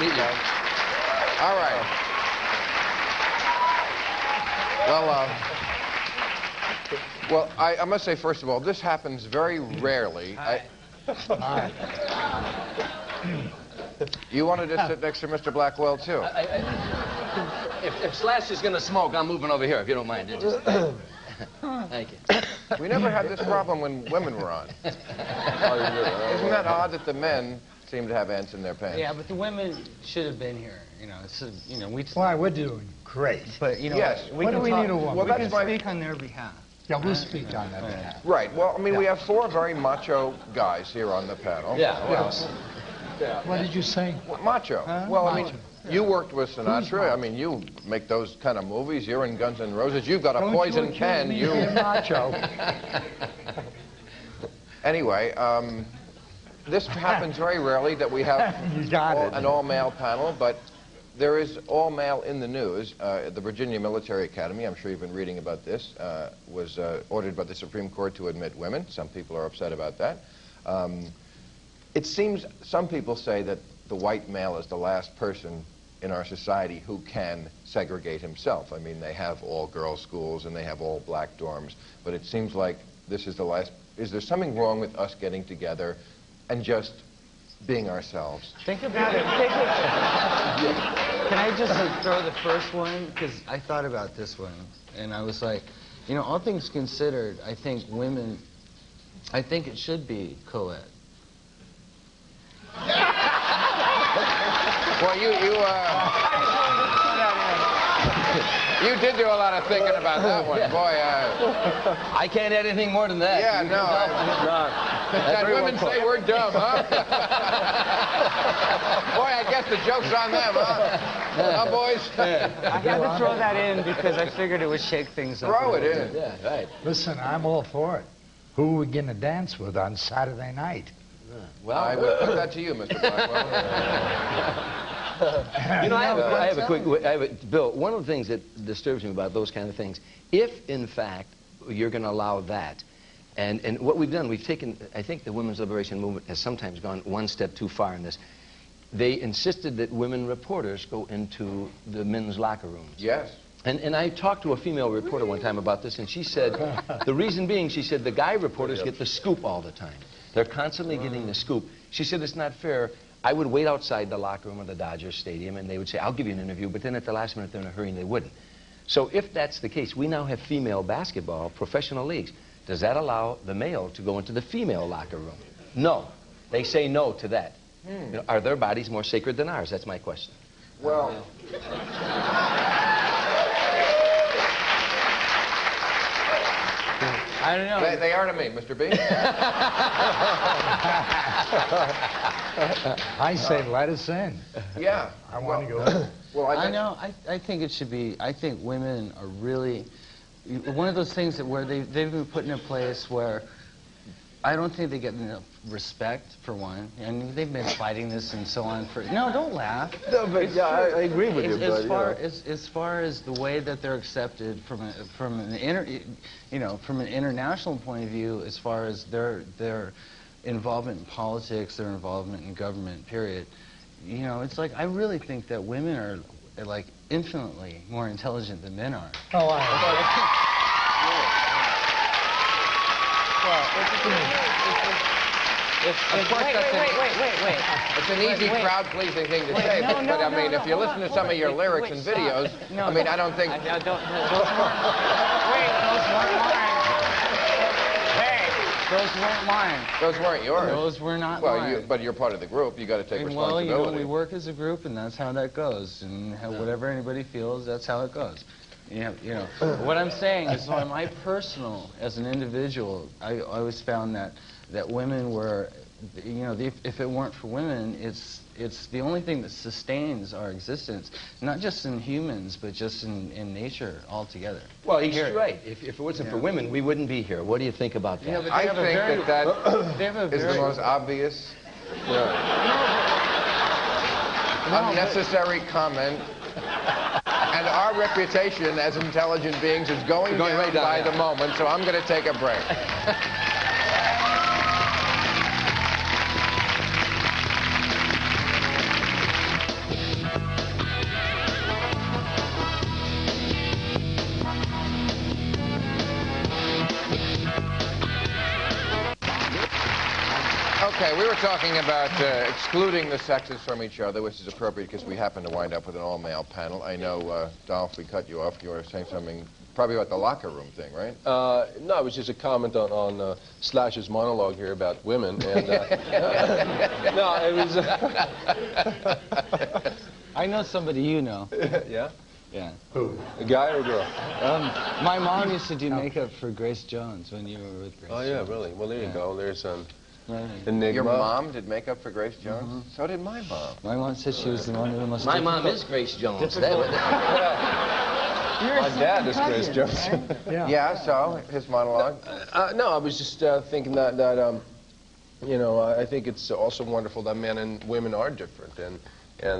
meet you. All right. Well, I must say, first of all, this happens very rarely. You wanted to sit next to Mr. Blackwell, too. If Slash is going to smoke, I'm moving over here, if you don't mind. Thank you. We never had this problem when women were on. Isn't that odd that the men seem to have ants in their pants? Yeah, but the women should have been here. You know, it's Why, we're doing great. But you know, yes. What do we need a woman? Well, we can speak on their behalf. Yeah, we'll speak on that behalf. Right. Well, I mean, we have 4 very macho guys here on the panel. Yeah. Well, What did you say? Macho. Huh? Well, I mean, Macho. you worked with Sinatra. I mean, you make those kind of movies. You're in Guns N' Roses. You've got a poison pen. Macho. Anyway, this happens very rarely that we have an all-male panel, but there is all-male in the news. The Virginia Military Academy, I'm sure you've been reading about this, was ordered by the Supreme Court to admit women. Some people are upset about that. It seems some people say that the white male is the last person in our society who can segregate himself. I mean, they have all-girls schools and they have all-black dorms, but it seems like this is the last. Is there something wrong with us getting together and just being ourselves? Think about it. Can I just throw the first one? Because I thought about this one, and I was like, you know, all things considered, I think women, I think it should be co-ed. Well, you did do a lot of thinking about that one, boy. I can't add anything more than that. Yeah, no. That women say we're dumb, huh? Boy, I guess the joke's on them, huh? Huh, boys? I had to throw that in because I figured it would shake things up. Throw it in. Yeah, right. Listen, I'm all for it. Who are we going to dance with on Saturday night? Well, I would put that to you, Mr. Blackwell. You know, I have a quick, Bill, one of the things that disturbs me about those kind of things, if, in fact, you're going to allow that, and what we've done, we've taken, I think the women's liberation movement has sometimes gone one step too far in this. They insisted that women reporters go into the men's locker rooms. Yes. And I talked to a female reporter one time about this, and she said, the reason being, she said, the guy reporters get the scoop all the time. They're constantly getting the scoop. She said, it's not fair. I would wait outside the locker room of the Dodgers Stadium, and they would say, I'll give you an interview, but then at the last minute, they're in a hurry, and they wouldn't. So if that's the case, we now have female basketball, professional leagues. Does that allow the male to go into the female locker room? No. They say no to that. You know, are their bodies more sacred than ours? That's my question. Well... I don't know. They are to me, Mr. B. I say let us in. Yeah. I want to go. Well, I know. I think it should be. I think women are really one of those things that where they've been put in a place where I don't think they get enough respect for one, and they've been fighting this and so on for. No, don't laugh. No, but yeah, I agree with you. As far as the way that they're accepted from an international point of view, as far as their involvement in politics, their involvement in government, period. You know, it's like I really think that women are like infinitely more intelligent than men are. Oh, Wait. It's an easy, crowd-pleasing thing to say, but I mean, if you listen to some of your lyrics and videos, I mean, I don't think... Those weren't mine. Those weren't yours. Those were not mine. But you're part of the group. You got to take responsibility. Well, you know, we work as a group, and that's how that goes. And whatever anybody feels, that's how it goes. You know. What I'm saying is, on my personal, as an individual, I always found that women were, you know, if it weren't for women, it's the only thing that sustains our existence, not just in humans, but just in nature altogether. Well, he's right. If it wasn't for women, we wouldn't be here. What do you think about that? Yeah, but I think that is the most obvious, unnecessary comment. And our reputation as intelligent beings is going down right down by the moment, so I'm going to take a break. talking about excluding the sexes from each other, which is appropriate because we happen to wind up with an all-male panel. I know, Dolph, we cut you off. You were saying something probably about the locker room thing, right? No, it was just a comment on Slash's monologue here about women. And, no, it was... I know somebody you know. Yeah? Yeah. Who? A guy or a girl? My mom used to do makeup for Grace Jones when you were with Grace Jones. Oh, yeah, really? Well, there you go. There's Enigma. Your mom did makeup for Grace Jones? Mm-hmm. So did my mom. My mom said she was the one who must... My mom is Grace Jones. My dad is Grace Jones. Yeah, so, his monologue? No, I was just thinking that you know, I think it's also wonderful that men and women are different. And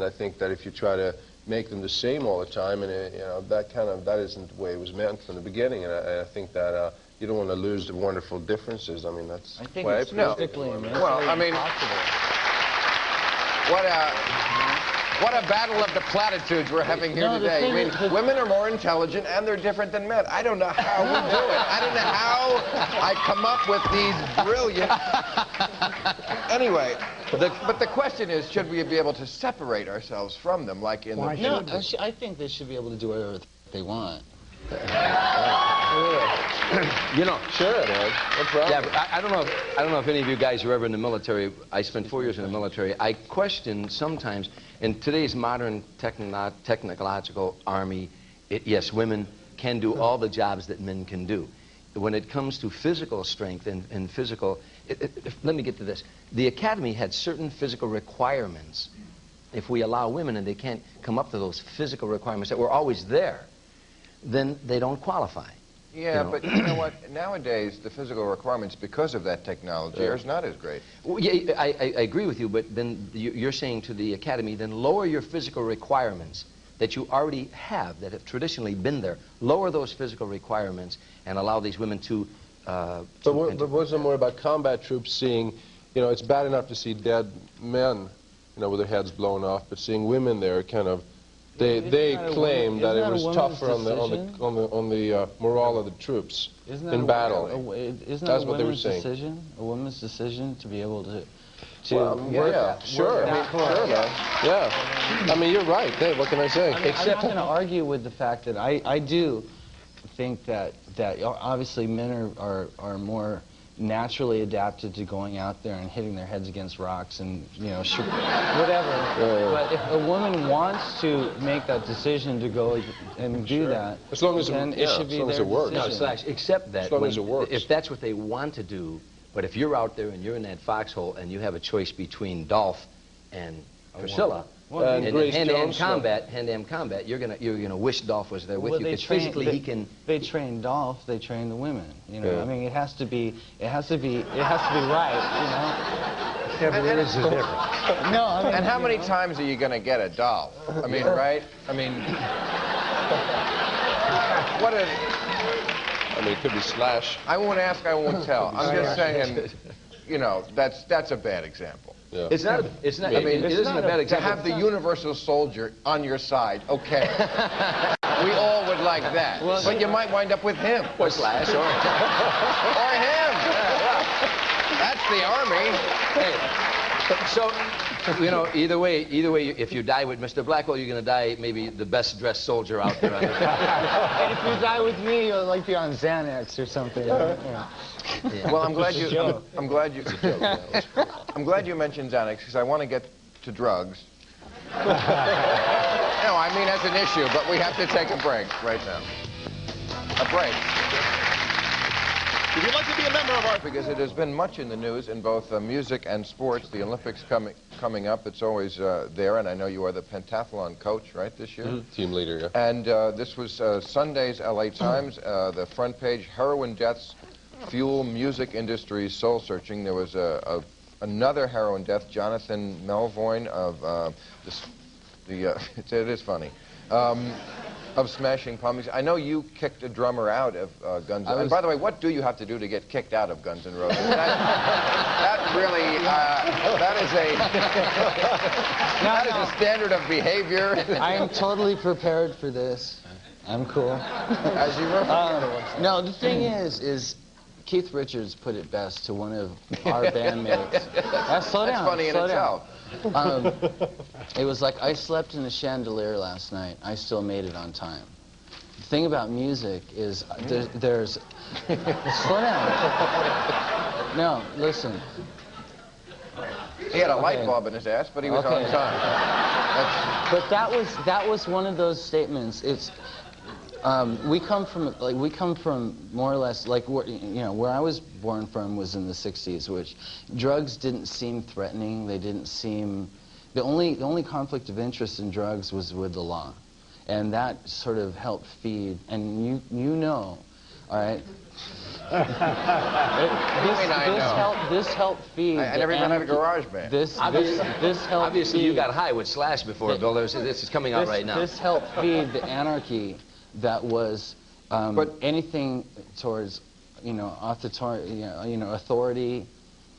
I think that if you try to make them the same all the time, and you know, that isn't the way it was meant from the beginning. And I think that you don't want to lose the wonderful differences. I mean, that's... I think it's physically and mentally well, I mean, impossible. What a battle of the platitudes we're having here today. I mean, women are more intelligent and they're different than men. I don't know how we do it. I don't know how I come up with these brilliant... Anyway, but the question is, should we be able to separate ourselves from them, like in the... No, I think they should be able to do whatever they want. You know, sure, Ed. No problem. Yeah, but I don't know if any of you guys were ever in the military. I spent 4 years in the military. I question sometimes in today's modern technological army. Yes, women can do all the jobs that men can do. When it comes to physical strength and physical, let me get to this. The academy had certain physical requirements. If we allow women and they can't come up to those physical requirements that were always there, then they don't qualify. Yeah, you know? But you know what? Nowadays, the physical requirements, because of that technology, are not as great. Well, yeah, I agree with you, but then you're saying to the academy, then lower your physical requirements that you already have, that have traditionally been there. Lower those physical requirements and allow these women to... But wasn't it more about combat troops seeing, you know, it's bad enough to see dead men, you know, with their heads blown off, but seeing women there kind of... They claim that it was tougher on the morale of the troops in battle. Isn't that a woman's decision? A woman's decision to be able to yeah, sure. Yeah. I mean, you're right. Hey, what can I say? I'm not going to argue with the fact that I do think that obviously men are more naturally adapted to going out there and hitting their heads against rocks and, you know, whatever. But if a woman wants to make that decision to go and do that, as long as then it should be their decision. No, Slash, except that as long as it works. If that's what they want to do, but if you're out there and you're in that foxhole and you have a choice between Dolph and Priscilla, hand-to-hand combat, you're gonna wish Dolph was there with you, because physically he can... They train Dolph, they train the women. You know, I mean, it has to be right. You know. Yeah, but there is a difference. No, I mean, and how many times are you going to get a Dolph? I mean, right? I mean, what a... I mean, it could be Slash. I won't ask, I won't tell. I'm just saying, you know, that's a bad example. Yeah. It's not. I mean, it isn't a bad example. To have the universal soldier on your side, okay. We all would like that. Well, but you might wind up with him. Or Slash, or him. That's the army. Hey, so, you know, either way, if you die with Mr. Blackwell, you're going to die maybe the best-dressed soldier out there. On the and if you die with me, you'll like be on Xanax or something. Yeah. Well, I'm glad you mentioned Xanax, because I want to get to drugs. No, I mean as an issue, but we have to take a break right now. A break. If you'd like to be a member of our... Because it has been much in the news in both music and sports. The Olympics coming up, it's always there, and I know you are the pentathlon coach, right, this year? Team leader, yeah. And this was Sunday's LA Times, the front page, heroin deaths fuel music industry's soul searching. There was another heroin death, Jonathan Melvoin of it is funny. Of Smashing Pumpkins. I know you kicked a drummer out of Guns N' Roses. And by the way, what do you have to do to get kicked out of Guns N' Roses? That really, that is a standard of behavior. I am totally prepared for this. I'm cool. As you were. No, the thing is Keith Richards put it best to one of our bandmates. Slow down. That's funny in slow down. itself. It was like, I slept in a chandelier last night. I still made it on time. The thing about music is there's slow down. No, listen. He had a light bulb in his ass, but he was on time. But that was one of those statements. It's we come from more or less like where I was born from was in the '60s, which drugs didn't seem threatening. They didn't seem the only conflict of interest in drugs was with the law, and that sort of helped feed. And you know, all right. This helped feed. I never even had a garage band. This helped. Obviously, feed, you got high with Slash before, Bill. This is coming out right now. This helped feed the anarchy that was anything towards, authority,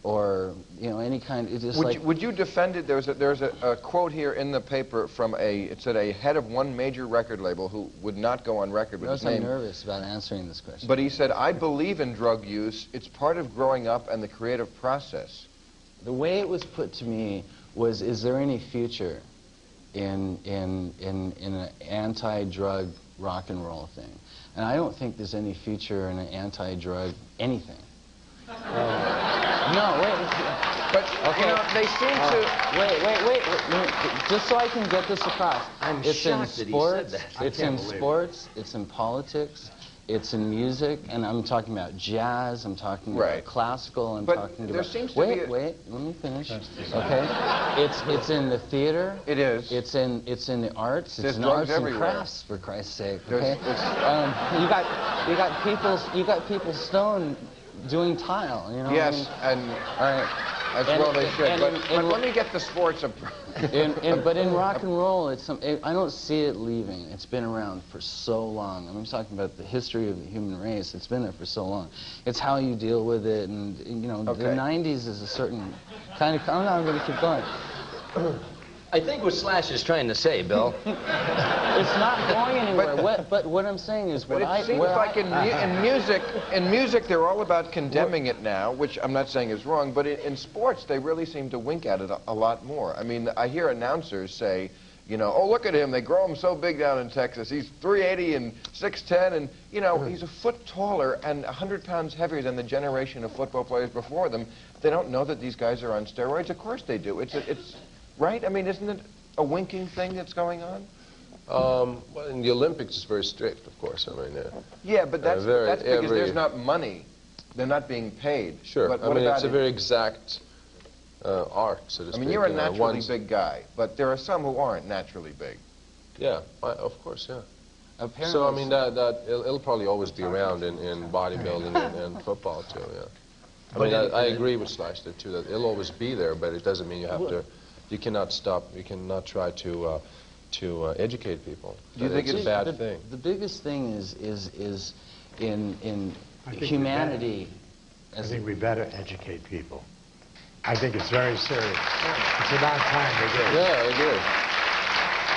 or any kind. It's just would you defend it? There's a quote here in the paper from it said a head of one major record label who would not go on record with his name. I'm nervous about answering this question. But he said, "I believe in drug use. It's part of growing up and the creative process." The way it was put to me was, is there any future in an anti-drug rock and roll thing? And I don't think there's any future in an anti-drug anything. No, wait. But they seem to. Wait. Just so I can get this across. It's shocked that he said that. It's in sports. It's in politics. It's in music, and I'm talking about jazz. I'm talking about classical. I'm talking about. Wait. Let me finish. Okay. It's in the theater. It is. It's in the arts. There's it's in arts everywhere. and crafts, for Christ's sake. Okay. You got people stoned doing tile. Yes, and all right. as well they should. But let me get the sports. But in rock and roll, I don't see it leaving. It's been around for so long. I'm talking about the history of the human race. It's been there for so long. It's how you deal with it, and the '90s is a certain kind of. I'm going to keep going. I think what Slash is trying to say, Bill. It's not going anywhere. But what I'm saying is, it seems like in music, they're all about condemning it now, which I'm not saying is wrong. But in sports, they really seem to wink at it a lot more. I mean, I hear announcers say, oh, look at him. They grow him so big down in Texas. He's 380 and 6'10", and he's a foot taller and 100 pounds heavier than the generation of football players before them. They don't know that these guys are on steroids. Of course they do. It's right? I mean, isn't it a winking thing that's going on? Well, in the Olympics, it's very strict, of course. I mean, yeah, but that's because there's not money. They're not being paid. Sure. But I mean, it's a very exact art, so to speak. I mean, you're a naturally big guy, but there are some who aren't naturally big. Yeah, of course, yeah. Apparently, so, I mean, it'll probably always be around in bodybuilding and football, too, yeah. I mean, I agree with Slash there, too, that it'll always be there, but it doesn't mean you have to. You cannot stop. You cannot try to educate people. Do you think it's a bad thing? The biggest thing is in humanity. I think we better educate people. I think it's very serious. It's about time we do. Yeah, I agree.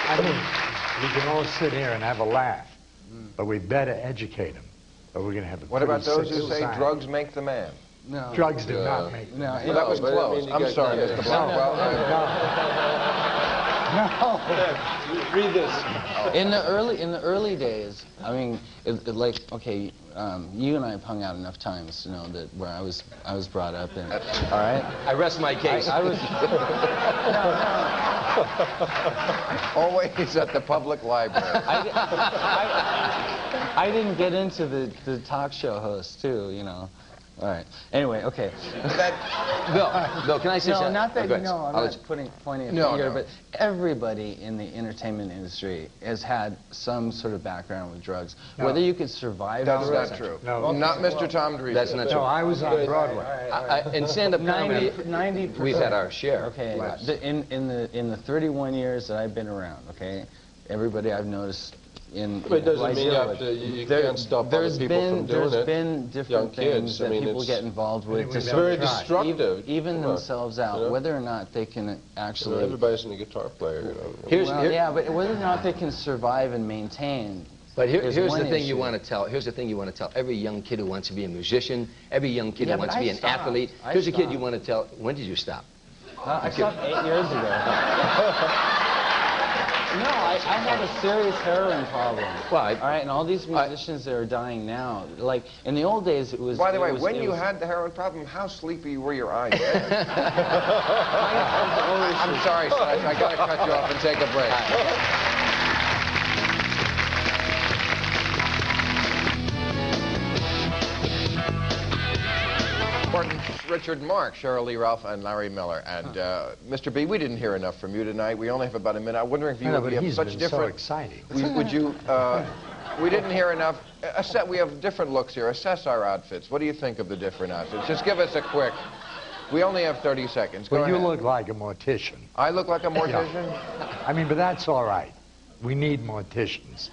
I mean, we can all sit here and have a laugh, but we better educate them. But we're going to have a What about those who say society. drugs make the man? No. Drugs do not make them. No, Well, that was close. I mean, I'm sorry, Mr. Blackwell. No. Read this. In the early days, I mean, you and I have hung out enough times to know that where I was brought up in. All right. I rest my case. I was. Always at the public library. I didn't get into the talk show host too, All right. Anyway, okay. Bill, can I say something? No, not that I'm not pointing a finger, but everybody in the entertainment industry has had some sort of background with drugs. No. Whether you could survive. That's not true. No. Not Mr. Tom Dreesen. That's not true. No, I was on Broadway. In stand-up comedy, 90%. we've had our share. Okay. In the 31 years that I've been around, okay, everybody I've noticed. But it doesn't mean you can't stop other people from doing it. There's been different things that people get involved with. It's very destructive. Even themselves out, whether or not they can actually... everybody's a guitar player, but whether or not they can survive and maintain But There's here's one the thing you issue. want to tell. Here's the thing you want to tell every young kid who wants to be a musician, every young kid Yeah, who wants but to be I an stopped. athlete. I Here's a kid you stopped. want to tell. When did you stop? I stopped 8 years ago. No, I had a serious heroin problem. Well, all right, and all these musicians that are dying now, like in the old days, it was. By the way, it when you was, had the heroin problem, how sleepy were your eyes? I'm I'm sorry, Slash. I got to cut you off and take a break. Morton, Richard, Mark, Cheryl Lee Ralph, and Larry Miller. And Mr. B, we didn't hear enough from you tonight. We only have about a minute. I'm wondering if you No, would but be he's such been different. so exciting. Would you? We didn't hear enough. We have different looks here. Assess our outfits. What do you think of the different outfits? Just give us a quick. We only have 30 seconds. Go Well, you ahead. look like a mortician. I look like a mortician? I mean, but that's all right. We need morticians.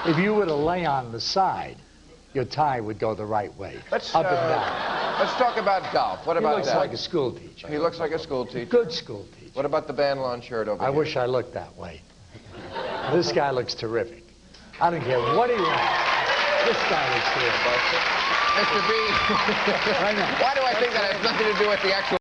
If you were to lay on the side, your tie would go the right way, Let's, up and down. Let's talk about Dolph. What He about looks that? like a school teacher. He looks like a school teacher. Good school teacher. What about the band lawn shirt over I here? wish I looked that way. This guy looks terrific. I don't care what he wears. This guy looks terrific. Mr. B, Right now. why do I think that has nothing to do with the actual